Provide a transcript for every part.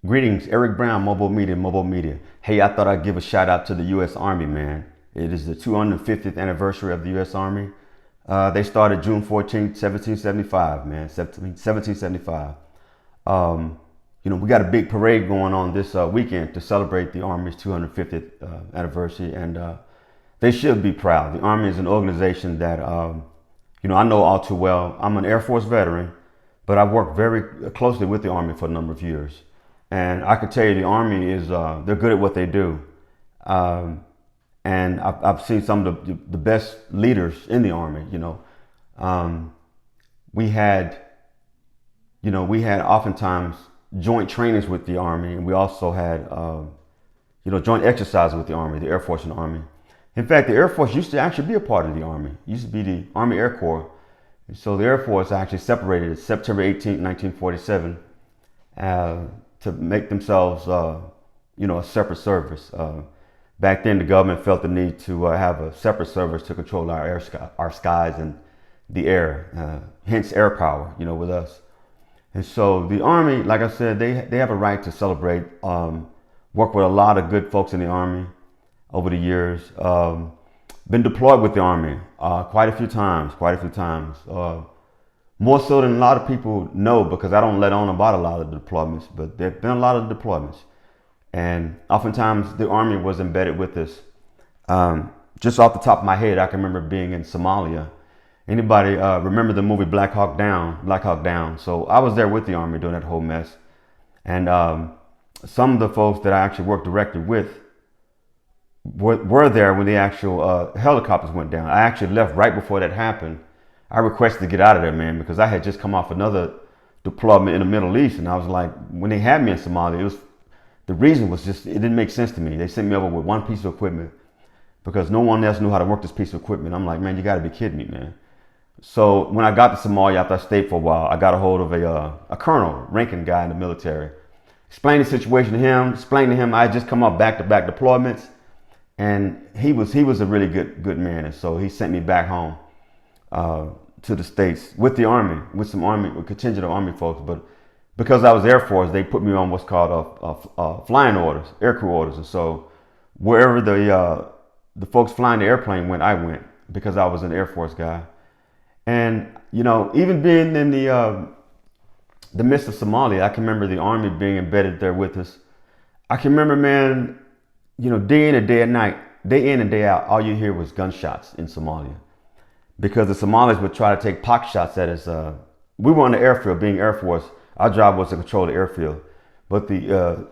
Greetings, Eric Brown, MOBO-Media, MOBO-Media. Hey, I thought I'd give a shout out to the U.S. Army, man. It is the 250th anniversary of the U.S. Army. They started June 14th, 1775, man, 1775. We got a big parade going on this weekend to celebrate the Army's 250th anniversary, and they should be proud. The Army is an organization that, I know all too well. I'm an Air Force veteran, but I've worked very closely with the Army for a number of years. And I can tell you the Army is, they're good at what they do. And I've seen some of the best leaders in the Army, We had oftentimes joint trainings with the Army, and we also had, joint exercises with the Army, the Air Force and the Army. In fact, the Air Force used to actually be a part of the Army. It used to be the Army Air Corps. So the Air Force actually separated September 18, 1947, to make themselves, a separate service. Back then, the government felt the need to have a separate service to control our skies and the air, hence air power, with us. And so the Army, like I said, they have a right to celebrate, work with a lot of good folks in the Army over the years. Been deployed with the Army quite a few times. More so than a lot of people know, because I don't let on about a lot of the deployments, but there have been a lot of deployments. And oftentimes the Army was embedded with us. Just off the top of my head, I can remember being in Somalia. Anybody remember the movie Black Hawk Down? So I was there with the Army during that whole mess. And some of the folks that I actually worked directly with were there when the actual helicopters went down. I actually left right before that happened. I requested to get out of there, man, because I had just come off another deployment in the Middle East. And I was like, when they had me in Somalia, the reason was just, it didn't make sense to me. They sent me over with one piece of equipment because no one else knew how to work this piece of equipment. I'm like, man, you got to be kidding me, man. So when I got to Somalia, after I stayed for a while, I got a hold of a colonel, ranking guy in the military. Explained the situation to him. I had just come off back-to-back deployments, and he was a really good man. And so he sent me back home to the States with the Army, with a contingent of Army folks. But because I was Air Force, they put me on what's called flying orders, aircrew orders. And so wherever the folks flying the airplane went, I went, because I was an Air Force guy. And, even being in the midst of Somalia, I can remember the Army being embedded there with us. I can remember, man, day in and day in and day out, all you hear was gunshots in Somalia. Because the Somalis would try to take pot shots at us. We were on the airfield, being Air Force. Our job was to control the airfield. But the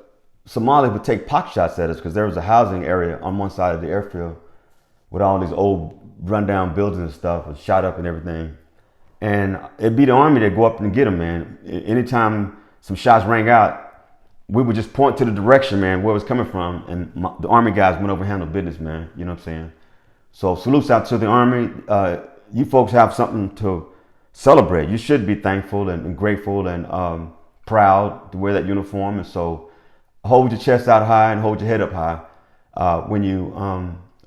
Somalis would take pot shots at us because there was a housing area on one side of the airfield with all these old rundown buildings and stuff, and shot up and everything. And it'd be the Army that go up and get them, man. Anytime some shots rang out, we would just point to the direction, man, where it was coming from. And the Army guys went over and handled business, man. You know what I'm saying? So salutes out to the Army. You folks have something to celebrate. You should be thankful and grateful and proud to wear that uniform. And so hold your chest out high and hold your head up high when you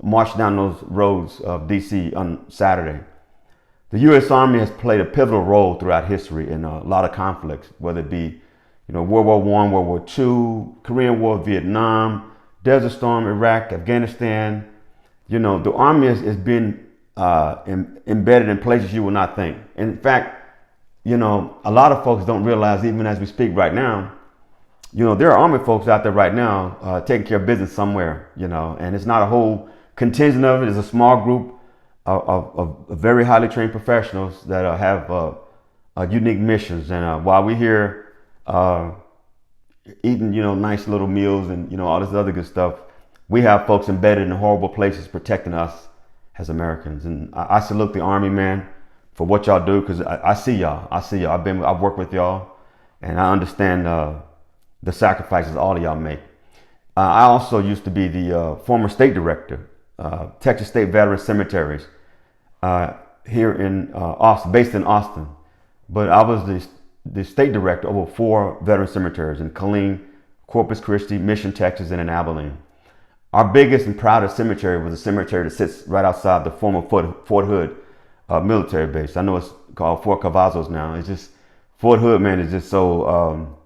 march down those roads of DC on Saturday. The U.S. Army has played a pivotal role throughout history in a lot of conflicts, whether it be, World War I, World War II, Korean War, Vietnam, Desert Storm, Iraq, Afghanistan. The Army has been embedded in places you will not think. In fact, a lot of folks don't realize, even as we speak right now, there are Army folks out there right now taking care of business somewhere, and it's not a whole contingent of it. It's a small group of very highly trained professionals that have unique missions. And while we're here eating, nice little meals and, all this other good stuff, we have folks embedded in horrible places protecting us as Americans. And I salute the Army, man, for what y'all do, because I see y'all. I've worked with y'all, and I understand the sacrifices all of y'all make. I also used to be the former state director, Texas State Veteran Cemeteries, here in Austin, based in Austin. But I was the state director over 4 veteran cemeteries in Killeen, Corpus Christi, Mission, Texas, and in Abilene. Our biggest and proudest cemetery was a cemetery that sits right outside the former Fort Hood military base. I know it's called Fort Cavazos now. It's just, Fort Hood, man, is just so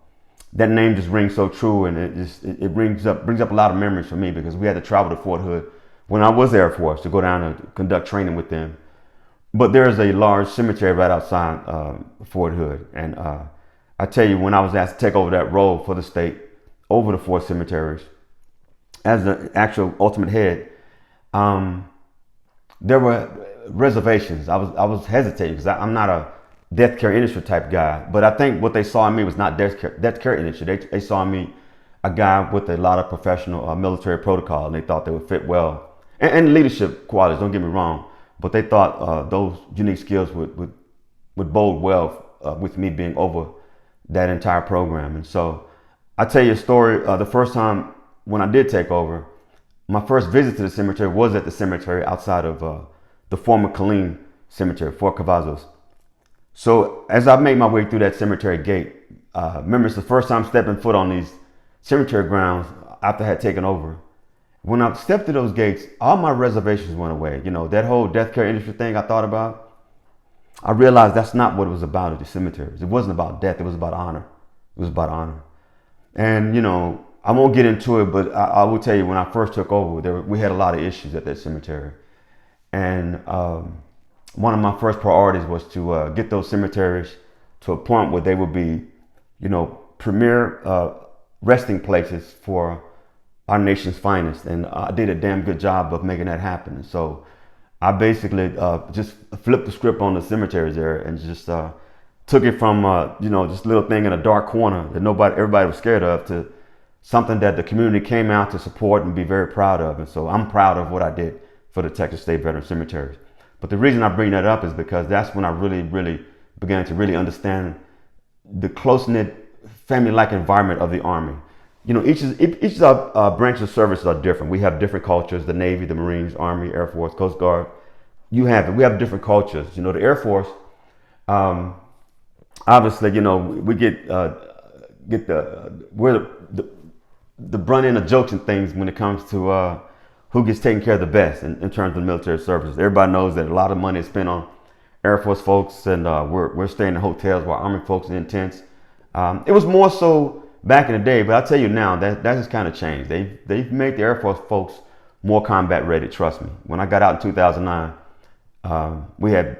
that name just rings so true, and it brings up a lot of memories for me because we had to travel to Fort Hood when I was Air Force to go down and conduct training with them. But there is a large cemetery right outside Fort Hood, and I tell you, when I was asked to take over that role for the state over the 4 cemeteries as the actual ultimate head, there were reservations. I was hesitating because I'm not a death care industry type guy, but I think what they saw in me was not death care industry. They saw in me a guy with a lot of professional military protocol, and they thought they would fit well, and leadership qualities. Don't get me wrong, but they thought those unique skills would bode well with me being over that entire program. And so I tell you a story. The first time when I did take over, my first visit to the cemetery was at the cemetery outside of the former Killeen cemetery, Fort Cavazos. So as I made my way through that cemetery gate, remember it's the first time stepping foot on these cemetery grounds after I had taken over. When I stepped through those gates, all my reservations went away. You know, that whole death care industry thing I thought about, I realized that's not what it was about at the cemeteries. It wasn't about death, it was about honor. It was about honor. And, you know, I won't get into it, but I will tell you, when I first took over, we had a lot of issues at that cemetery. And one of my first priorities was to get those cemeteries to a point where they would be, you know, premier resting places for our nation's finest. And I did a damn good job of making that happen. So I basically just flipped the script on the cemeteries there and just took it from, you know, just a little thing in a dark corner that everybody was scared of to something that the community came out to support and be very proud of. And so I'm proud of what I did for the Texas State Veteran Cemeteries. But the reason I bring that up is because that's when I really began to really understand the close-knit family-like environment of the Army. You know, each of our branches of services are different. We have different cultures: the Navy, the Marines, Army, Air Force, Coast Guard. You have it. We have different cultures. You know, the Air Force, obviously, you know, we we're the brunt end of jokes and things when it comes to who gets taken care of the best in terms of military services. Everybody knows that a lot of money is spent on Air Force folks, and we're staying in hotels while Army folks are in tents. It was more so back in the day, but I'll tell you now that has kind of changed. They've made the Air Force folks more combat ready. Trust me. When I got out in 2009, we had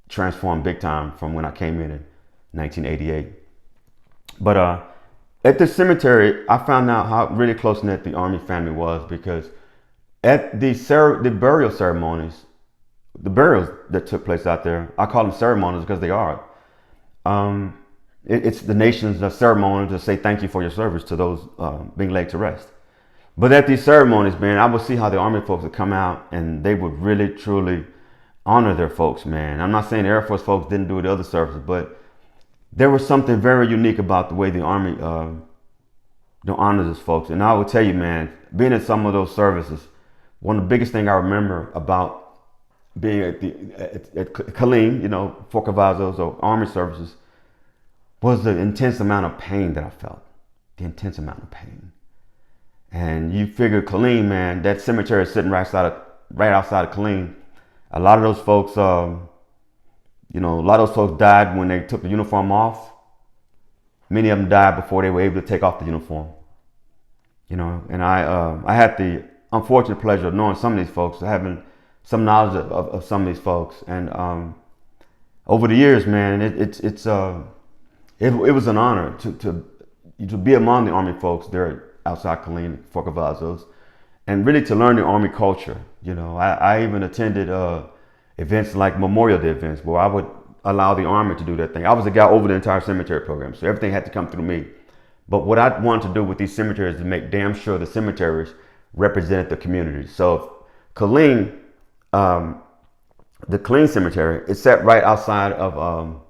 transformed big time from when I came in 1988. But at the cemetery, I found out how really close knit the Army family was, because at the burial ceremonies, the burials that took place out there, I call them ceremonies because they are. It's the nation's ceremony to say thank you for your service to those being laid to rest. But at these ceremonies, man, I would see how the Army folks would come out and they would really, truly honor their folks, man. I'm not saying the Air Force folks didn't do the other services, but there was something very unique about the way the Army honors its folks. And I will tell you, man, being in some of those services, one of the biggest things I remember about being at Killeen, you know, Fort Cavazos or Army services, was the intense amount of pain that I felt. The intense amount of pain. And you figure Killeen, man, that cemetery is sitting right outside of Killeen. A lot of those folks, you know, a lot of those folks died when they took the uniform off. Many of them died before they were able to take off the uniform. You know, and I had the unfortunate pleasure of knowing some of these folks, having some knowledge of some of these folks. And over the years, man, it was an honor to be among the Army folks there outside Killeen, Fort Cavazos, and really to learn the Army culture. You know, I even attended events like Memorial Day events where I would allow the Army to do their thing. I was the guy over the entire cemetery program, so everything had to come through me. But what I wanted to do with these cemeteries is to make damn sure the cemeteries represented the community. So Killeen, the Killeen Cemetery, it sat right outside of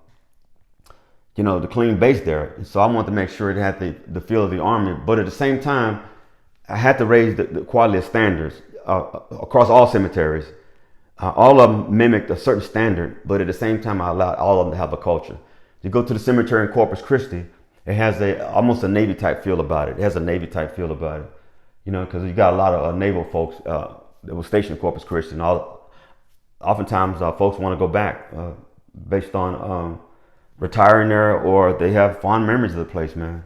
you know, the Killeen base there. So I wanted to make sure it had the feel of the Army, but at the same time, I had to raise the quality of standards across all cemeteries. All of them mimicked a certain standard, but at the same time, I allowed all of them to have a culture. You go to the cemetery in Corpus Christi, it has almost a Navy type feel about it. It has a Navy type feel about it, you know, because you got a lot of naval folks that were stationed in Corpus Christi, and oftentimes folks want to go back based on retiring there, or they have fond memories of the place, man.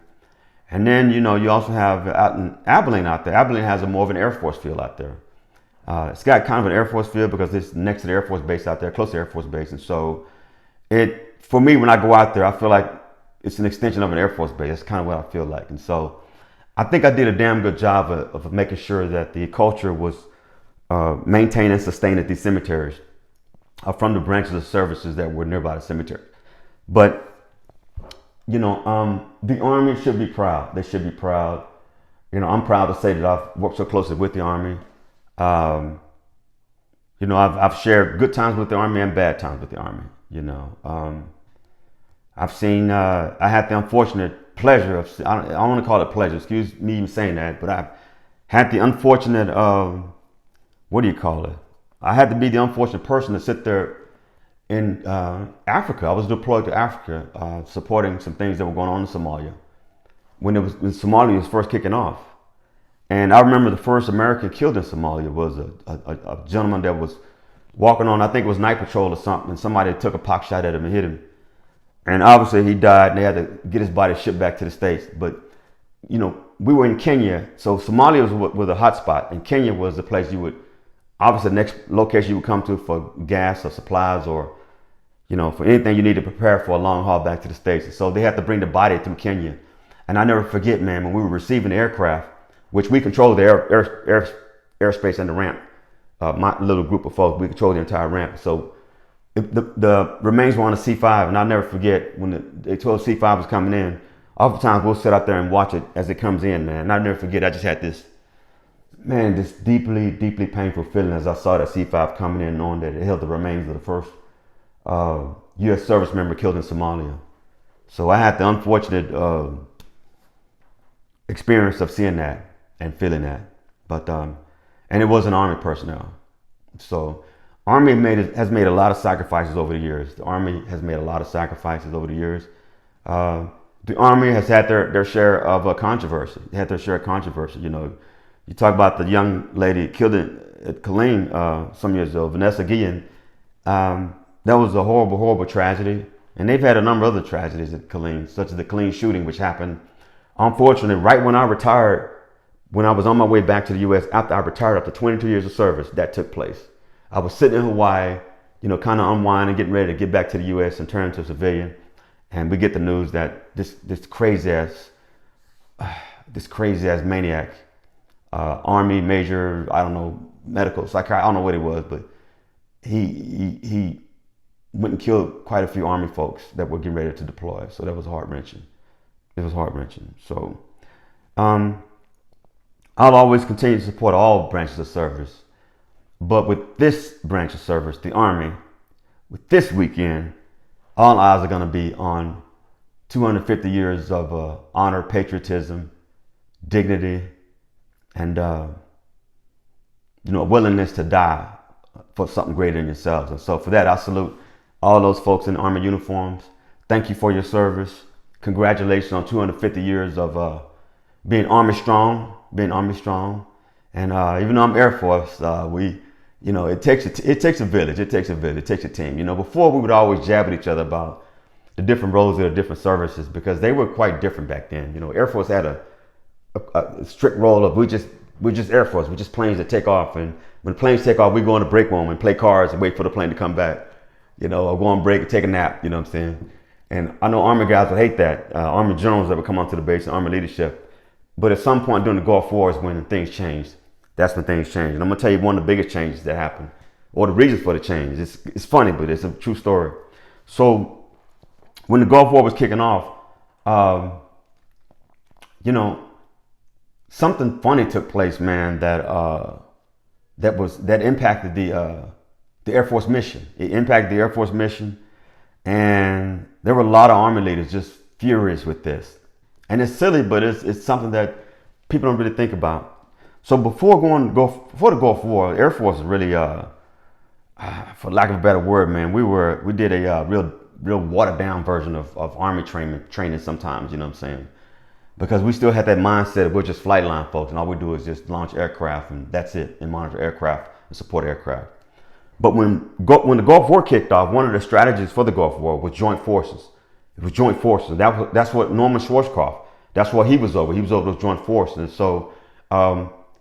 And then, you also have out in Abilene out there. Abilene has more of an Air Force field out there. It's got kind of an Air Force field because it's next to the Air Force base out there, close to the Air Force base. And so for me, when I go out there, I feel like it's an extension of an Air Force base. That's kind of what I feel like. And so I think I did a damn good job of making sure that the culture was maintained and sustained at these cemeteries from the branches of services that were nearby the cemetery. But the Army should be proud. They should be proud. I'm proud to say that I've worked so closely with the Army. I've shared good times with the Army and bad times with the Army. I've seen. I had the unfortunate pleasure of. I don't want to call it pleasure. Excuse me even saying that, but I've had the unfortunate. What do you call it? I had to be the unfortunate person to sit there in Africa. I was deployed to Africa, supporting some things that were going on in Somalia when Somalia was first kicking off. And I remember the first American killed in Somalia was a gentleman that was walking on, I think it was night patrol or something, and somebody took a pop shot at him and hit him. And obviously he died, and they had to get his body shipped back to the States. But, we were in Kenya, so Somalia was a hot spot, and Kenya was the place obviously the next location you would come to for gas or supplies or, for anything you need to prepare for a long haul back to the States. And so they had to bring the body through Kenya. And I never forget, man, when we were receiving the aircraft, which we controlled the airspace and the ramp. My little group of folks, we controlled the entire ramp. So the remains were on a C5, and I'll never forget when they told C5 was coming in. Oftentimes we'll sit out there and watch it as it comes in, man. And I'll never forget, I just had this deeply, deeply painful feeling as I saw that C5 coming in, knowing that it held the remains of the first U.S. service member killed in Somalia. So I had the unfortunate experience of seeing that and feeling that, but and it wasn't Army personnel. So Army has made a lot of sacrifices over the years. The Army has made a lot of sacrifices over the years. The Army has had their share of controversy. They had their share of controversy. You talk about the young lady killed at Killeen some years ago, Vanessa Guillen. That was a horrible, horrible tragedy. And they've had a number of other tragedies at Killeen, such as the Killeen shooting, which happened, unfortunately, right when I retired. When I was on my way back to the U.S. after I retired after 22 years of service, that took place. I was sitting in Hawaii, kind of unwinding, getting ready to get back to the U.S. and turn to civilian. And we get the news that this crazy ass maniac, Army major, I don't know, medical psychiatrist, I don't know what it was, but he went and killed quite a few Army folks that were getting ready to deploy. So that was heart-wrenching. It was heart-wrenching. So, I'll always continue to support all branches of service. But with this branch of service, the Army, with this weekend, all eyes are going to be on 250 years of honor, patriotism, dignity, and a willingness to die for something greater than yourselves. And so for that, I salute all those folks in Army uniforms. Thank you for your service. Congratulations on 250 years of being Army strong. And even though I'm Air Force, it takes a village. It takes a team. Before we would always jab at each other about the different roles of the different services because they were quite different back then. Air Force had a strict role of we're just Air Force. We're just planes that take off, and when planes take off, we go in the break room and play cards and wait for the plane to come back. Or go on break and take a nap. You know what I'm saying? And I know Army guys would hate that. Army generals that would come onto the base and Army leadership. But at some point during the Gulf War is when things changed. That's when things changed. And I'm going to tell you one of the biggest changes that happened, or the reasons for the change. It's funny, but it's a true story. So when the Gulf War was kicking off, something funny took place, man, that impacted the Air Force mission. It impacted the Air Force mission, and there were a lot of Army leaders just furious with this. And it's silly, but it's something that people don't really think about. So before the Gulf War, the Air Force is really, for lack of a better word, man, we did a real watered down version of Army training sometimes. You know what I'm saying? Because we still had that mindset of we're just flight line folks, and all we do is just launch aircraft, and that's it, and monitor aircraft and support aircraft. But when the Gulf War kicked off, one of the strategies for the Gulf War was joint forces. It was joint forces. That's what Norman Schwarzkopf That's what he was over. He was over those joint forces. And so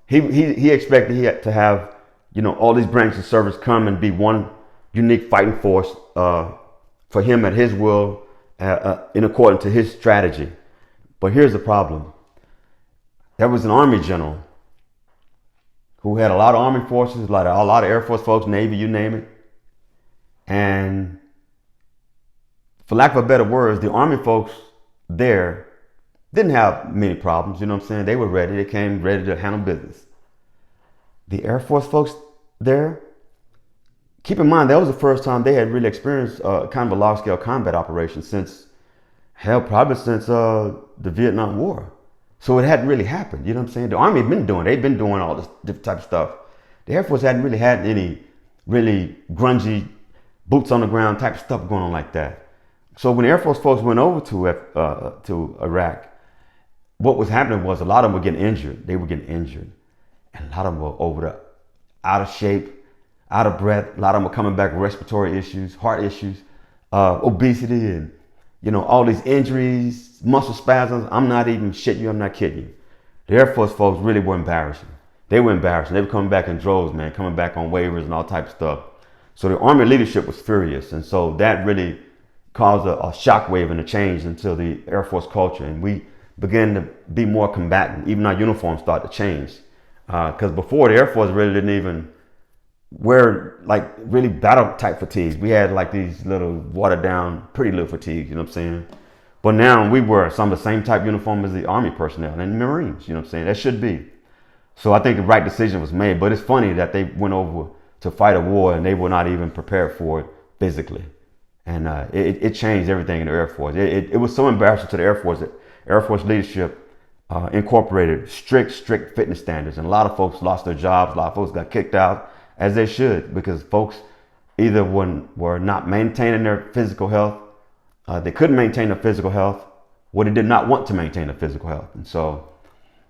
he expected he had to have, all these branches of service come and be one unique fighting force for him at his will, in accordance to his strategy. But here's the problem. There was an Army general who had a lot of Army forces, a lot of Air Force folks, Navy, you name it. And for lack of a better words, the Army folks there didn't have many problems. You know what I'm saying? They were ready. They came ready to handle business. The Air Force folks there, keep in mind, that was the first time they had really experienced kind of a large-scale combat operation probably since the Vietnam War. So it hadn't really happened. You know what I'm saying? The Army had been doing, they've been doing all this different type of stuff. The Air Force hadn't really had any really grungy, boots on the ground type of stuff going on like that. So when the Air Force folks went over to Iraq, what was happening was a lot of them were getting injured. They were getting injured. And a lot of them were out of shape, out of breath. A lot of them were coming back with respiratory issues, heart issues, obesity, and all these injuries, muscle spasms. I'm not even shitting you. I'm not kidding you. The Air Force folks really were embarrassing. They were embarrassing. They were coming back in droves, man, coming back on waivers and all types of stuff. So the Army leadership was furious. And so that really caused a shockwave and a change into the Air Force culture. And we began to be more combatant. Even our uniforms started to change. Because before, the Air Force really didn't even wear like really battle type fatigues. We had like these little watered down, pretty little fatigues, you know what I'm saying? But now we wear some of the same type uniform as the Army personnel and the Marines, you know what I'm saying? That should be. So I think the right decision was made, but it's funny that they went over to fight a war and they were not even prepared for it physically. And it changed everything in the Air Force. It was so embarrassing to the Air Force that Air Force leadership incorporated strict fitness standards. And a lot of folks lost their jobs. A lot of folks got kicked out, as they should, because folks either were not maintaining their physical health, they couldn't maintain their physical health, or they did not want to maintain their physical health. And so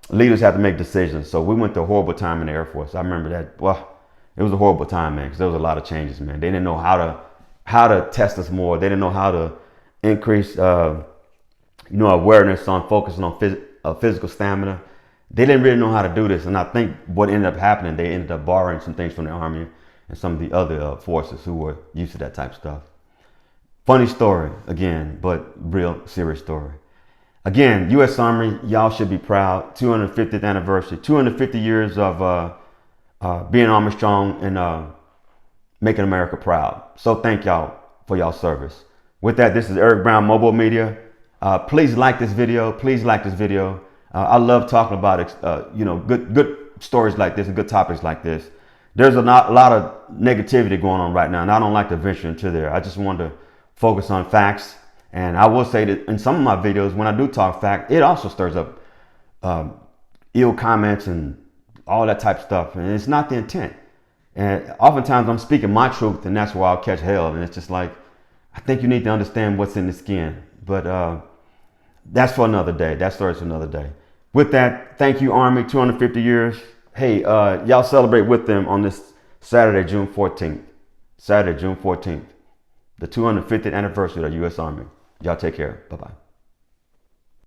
leaders had to make decisions. So we went through a horrible time in the Air Force. I remember that. Well, it was a horrible time, man, because there was a lot of changes, man. They didn't know how to test us more. They didn't know how to increase, awareness on focusing on physical stamina. They didn't really know how to do this. And I think what ended up happening, they ended up borrowing some things from the Army and some of the other forces who were used to that type of stuff. Funny story, again, but real serious story. Again, U.S. Army, y'all should be proud. 250th anniversary, 250 years of being Army strong and making America proud. So thank y'all for y'all service. With that, this is Eric Brown, MOBO-Media. Please like this video. Please like this video. I love talking about good stories like this and good topics like this. There's a lot of negativity going on right now, and I don't like to venture into there. I just want to focus on facts. And I will say that in some of my videos, when I do talk fact, it also stirs up ill comments and all that type of stuff. And it's not the intent. And oftentimes I'm speaking my truth, and that's why I'll catch hell. And it's just like, I think you need to understand what's in the skin. But that's for another day. That story's for another day. With that, thank you, Army, 250 years. Hey, y'all celebrate with them on this Saturday, June 14th. Saturday, June 14th. The 250th anniversary of the U.S. Army. Y'all take care. Bye-bye.